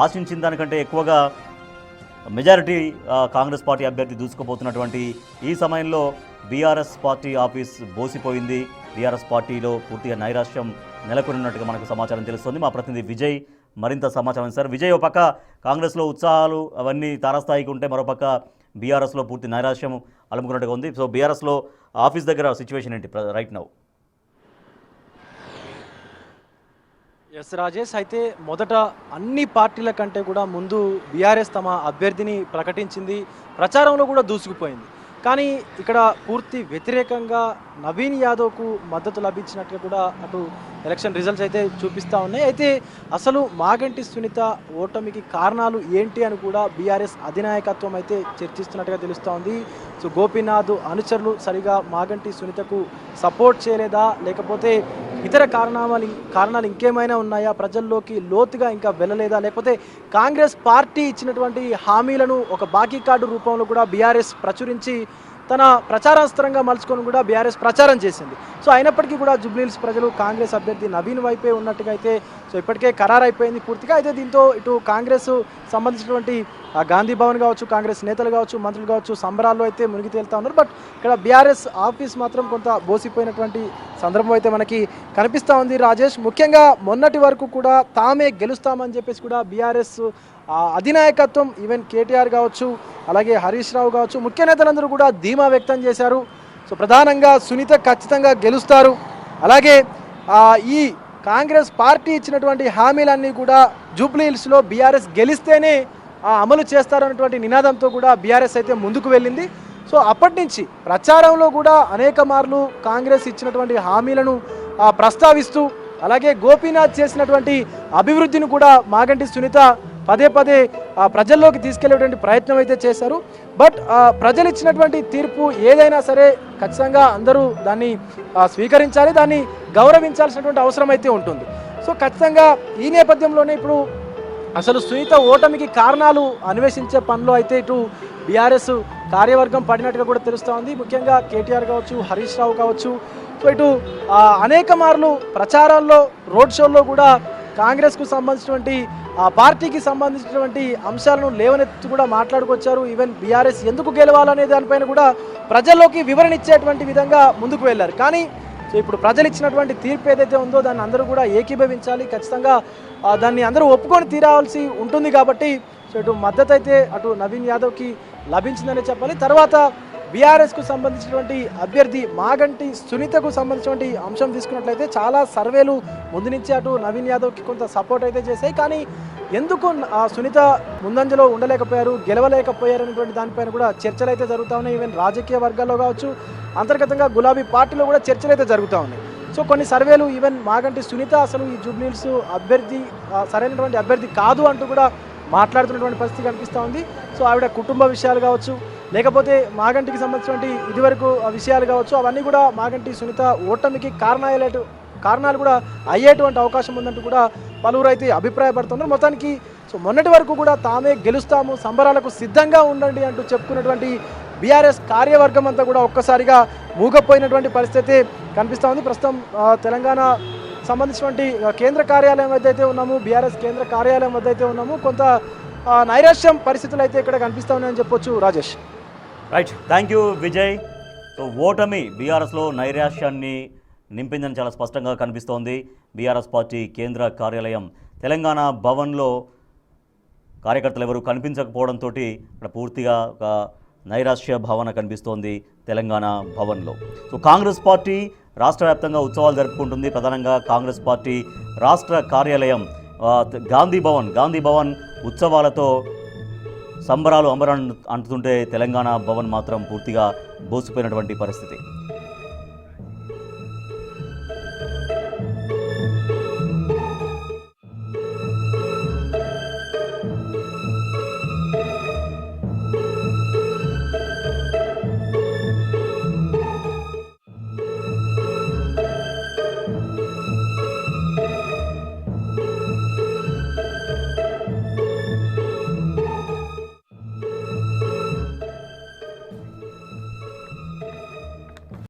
ఆశించిన దానికంటే ఎక్కువగా మెజారిటీ కాంగ్రెస్ పార్టీ అభ్యర్థి దూసుకుపోతున్నటువంటి ఈ సమయంలో బీఆర్ఎస్ పార్టీ ఆఫీస్ బోసిపోయింది. బీఆర్ఎస్ పార్టీలో పూర్తిగా నైరాశ్యం నెలకొన్నట్టుగా మనకు సమాచారం తెలుస్తుంది. మా ప్రతినిధి విజయ్ మరింత సమాచారం. సార్ విజయ్, ఒక పక్క కాంగ్రెస్లో ఉత్సాహాలు అవన్నీ తారాస్థాయికి ఉంటే మరోపక్క బీఆర్ఎస్లో పూర్తి నైరాశ్యం అలుముకున్నట్టుగా ఉంది. సో బీఆర్ఎస్లో ఆఫీస్ దగ్గర సిచ్యువేషన్ ఏంటి రైట్ నౌ? ఎస్ రాజేష్, అయితే మొదట అన్ని పార్టీల కంటే కూడా ముందు బీఆర్ఎస్ తమ అభ్యర్థిని ప్రకటించింది, ప్రచారంలో కూడా దూసుకుపోయింది. కానీ ఇక్కడ పూర్తి వ్యతిరేకంగా నవీన్ యాదవ్కు మద్దతు లభించినట్టుగా కూడా అటు ఎలక్షన్ రిజల్ట్స్ అయితే చూపిస్తూ ఉన్నాయి. అయితే అసలు మాగంటి సునీత ఓటమికి కారణాలు ఏంటి అని కూడా బీఆర్ఎస్ అధినాయకత్వం అయితే చర్చిస్తున్నట్టుగా తెలుస్తూ ఉంది. సో గోపీనాథ్ అనుచరులు సరిగా మాగంటి సునీతకు సపోర్ట్ చేయలేదా, లేకపోతే ఇతర కారణాలు ఇంకేమైనా ఉన్నాయా, ప్రజల్లోకి లోతుగా ఇంకా వెళ్ళలేదా, లేకపోతే కాంగ్రెస్ పార్టీ ఇచ్చినటువంటి హామీలను ఒక బాకీ కార్డు రూపంలో కూడా బీఆర్ఎస్ ప్రచురించి తన ప్రచారాస్త్రంగా మలుచుకొని కూడా బీఆర్ఎస్ ప్రచారం చేసింది. సో అయినప్పటికీ కూడా జూబ్లీహిల్స్ ప్రజలు కాంగ్రెస్ అభ్యర్థి నవీన్ వైపే ఉన్నట్టుగా అయితే సో ఇప్పటికే ఖరారైపోయింది పూర్తిగా. అయితే దీంతో ఇటు కాంగ్రెస్ సంబంధించినటువంటి గాంధీ భవన్ కావచ్చు, కాంగ్రెస్ నేతలు కావచ్చు, మంత్రులు కావచ్చు సంబరాల్లో అయితే మునిగి తేలుతా ఉన్నారు. బట్ ఇక్కడ బీఆర్ఎస్ ఆఫీస్ మాత్రం కొంత బోసిపోయినటువంటి సందర్భం అయితే మనకి కనిపిస్తూ ఉంది రాజేష్. ముఖ్యంగా మొన్నటి వరకు కూడా తామే గెలుస్తామని చెప్పేసి కూడా బీఆర్ఎస్ అధినాయకత్వం, ఈవెన్ కేటీఆర్ కావచ్చు, అలాగే హరీష్ రావు కావచ్చు, ముఖ్య నేతలందరూ కూడా ధీమా వ్యక్తం చేశారు. సో ప్రధానంగా సునీత ఖచ్చితంగా గెలుస్తారు, అలాగే ఈ కాంగ్రెస్ పార్టీ ఇచ్చినటువంటి హామీలన్నీ కూడా జూబ్లీహిల్స్లో బీఆర్ఎస్ గెలిస్తేనే అమలు చేస్తారన్నటువంటి నినాదంతో కూడా బీఆర్ఎస్ అయితే ముందుకు వెళ్ళింది. సో అప్పటి నుంచి ప్రచారంలో కూడా అనేక మార్లు కాంగ్రెస్ ఇచ్చినటువంటి హామీలను ప్రస్తావిస్తూ, అలాగే గోపీనాథ్ చేసినటువంటి అభివృద్ధిని కూడా మాగంటి సునీత పదే పదే ప్రజల్లోకి తీసుకెళ్లేటువంటి ప్రయత్నం అయితే చేశారు. బట్ ప్రజలు ఇచ్చినటువంటి తీర్పు ఏదైనా సరే ఖచ్చితంగా అందరూ దాన్ని స్వీకరించాలి, దాన్ని గౌరవించాల్సినటువంటి అవసరం అయితే ఉంటుంది. సో ఖచ్చితంగా ఈ నేపథ్యంలోనే ఇప్పుడు అసలు సునీత ఓటమికి కారణాలు అన్వేషించే పనిలో అయితే ఇటు బీఆర్ఎస్ కార్యవర్గం పడినట్టుగా కూడా తెలుస్తూ ఉంది. ముఖ్యంగా కేటీఆర్ కావచ్చు, హరీష్ రావు కావచ్చు, సో ఇటు అనేక మార్లు ప్రచారాల్లో, రోడ్ షోల్లో కూడా కాంగ్రెస్కు సంబంధించినటువంటి పార్టీకి సంబంధించినటువంటి అంశాలను లేవనెత్తి కూడా మాట్లాడుకొచ్చారు. ఈవెన్ బీఆర్ఎస్ ఎందుకు గెలవాలనే దానిపైన కూడా ప్రజల్లోకి వివరణ ఇచ్చేటువంటి విధంగా ముందుకు వెళ్ళారు. కానీ సో ఇప్పుడు ప్రజలు ఇచ్చినటువంటి తీర్పు ఏదైతే ఉందో దాన్ని అందరూ కూడా ఏకీభవించాలి, ఖచ్చితంగా దాన్ని అందరూ ఒప్పుకొని తీరాల్సి ఉంటుంది. కాబట్టి సో ఇటు మద్దతు అయితే అటు నవీన్ యాదవ్కి లభించిందనే చెప్పాలి. తర్వాత బీఆర్ఎస్కు సంబంధించినటువంటి అభ్యర్థి మాగంటి సునీతకు సంబంధించినటువంటి అంశం తీసుకున్నట్లయితే చాలా సర్వేలు ముందు నుంచి అటు నవీన్ యాదవ్కి కొంత సపోర్ట్ అయితే చేశాయి. కానీ ఎందుకు సునీత ముందంజలో ఉండలేకపోయారు, గెలవలేకపోయారు అనేటువంటి దానిపైన కూడా చర్చలు అయితే జరుగుతూ ఉన్నాయి. ఈవెన్ రాజకీయ వర్గాల్లో కావచ్చు, అంతర్గతంగా గులాబీ పార్టీలో కూడా చర్చలు అయితే జరుగుతూ ఉన్నాయి. సో కొన్ని సర్వేలు ఈవెన్ మాగంటి సునీత అసలు ఈ జూబ్లీహిల్స్ అభ్యర్థి సరైనటువంటి అభ్యర్థి కాదు అంటూ కూడా మాట్లాడుతున్నటువంటి పరిస్థితి కనిపిస్తూ ఉంది. సో ఆవిడ కుటుంబ విషయాలు కావచ్చు, లేకపోతే మాగంటికి సంబంధించినటువంటి ఇదివరకు విషయాలు కావచ్చు, అవన్నీ కూడా మాగంటి సునీత ఓటమికి కారణాలు కూడా అయ్యేటువంటి అవకాశం ఉందంటూ కూడా పలువురు అయితే అభిప్రాయపడుతున్నారు. మొత్తానికి సో మొన్నటి వరకు కూడా తామే గెలుస్తాము, సంబరాలకు సిద్ధంగా ఉండండి అంటూ చెప్పుకున్నటువంటి బీఆర్ఎస్ కార్యవర్గం అంతా కూడా ఒక్కసారిగా మూగపోయినటువంటి పరిస్థితి కనిపిస్తూ ఉంది. ప్రస్తుతం తెలంగాణ సంబంధించినటువంటి కేంద్ర కార్యాలయం వద్ద అయితే ఉన్నాము, బీఆర్ఎస్ కేంద్ర కార్యాలయం వద్ద అయితే ఉన్నాము. కొంత నైరాశ్యం పరిస్థితులు అయితే ఇక్కడ కనిపిస్తూ ఉన్నాయని చెప్పొచ్చు Rajesh. Right, thank you Vijay. So ఓటమి బీఆర్ఎస్లో నైరాశ్యాన్ని నింపిందని చాలా స్పష్టంగా కనిపిస్తోంది. బీఆర్ఎస్ పార్టీ కేంద్ర కార్యాలయం తెలంగాణ భవన్లో కార్యకర్తలు ఎవరు కనిపించకపోవడంతో ఇక్కడ పూర్తిగా ఒక నైరాశ్య భావన కనిపిస్తోంది తెలంగాణ భవన్లో. సో కాంగ్రెస్ పార్టీ రాష్ట్ర వ్యాప్తంగా ఉత్సవాలు జరుపుకుంటుంది. ప్రధానంగా కాంగ్రెస్ పార్టీ రాష్ట్ర కార్యాలయం గాంధీ భవన్ ఉత్సవాలతో సంబరాలు అంబరాన్ని అంటుతుంటే తెలంగాణ భవన్ మాత్రం పూర్తిగా బోసిపోయినటువంటి పరిస్థితి.